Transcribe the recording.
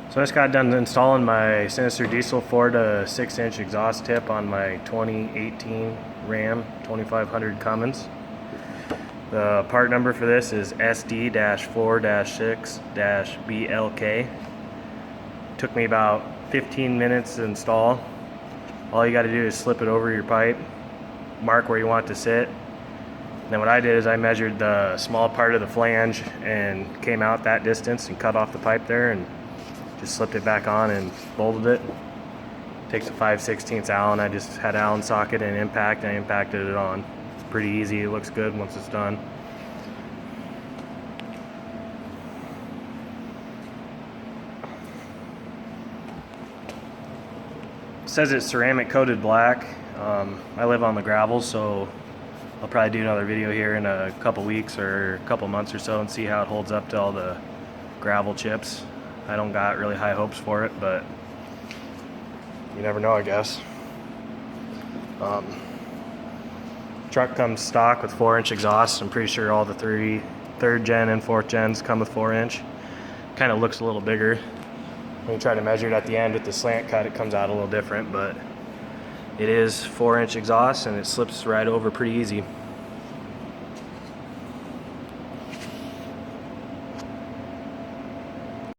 So I just got done installing my Sinster Diesel 4 to 6 inch exhaust tip on my 2018 Ram 2500 Cummins. The part number for this is SD-4-6-BLK. Took me about 15 minutes to install. All you got to do is slip it over your pipe, mark where you want it to sit. And then what I did is I measured the small part of the flange and came out that distance and cut off the pipe there and just slipped it back on and bolted it. Takes a 5/16 Allen. I just had Allen socket and impact, and I impacted it on. It's pretty easy. It looks good once it's done. It says it's ceramic coated black. I live on the gravel, so I'll probably do another video here in a couple weeks or a couple months or so and see how it holds up to all the gravel chips. I don't got really high hopes for it, but you never know, I guess. Truck comes stock with 4-inch exhaust. I'm pretty sure all the third gen and 4th gens come with 4-inch. Kind of looks a little bigger. When you try to measure it at the end with the slant cut, it comes out a little different, but it is 4-inch exhaust and it slips right over pretty easy.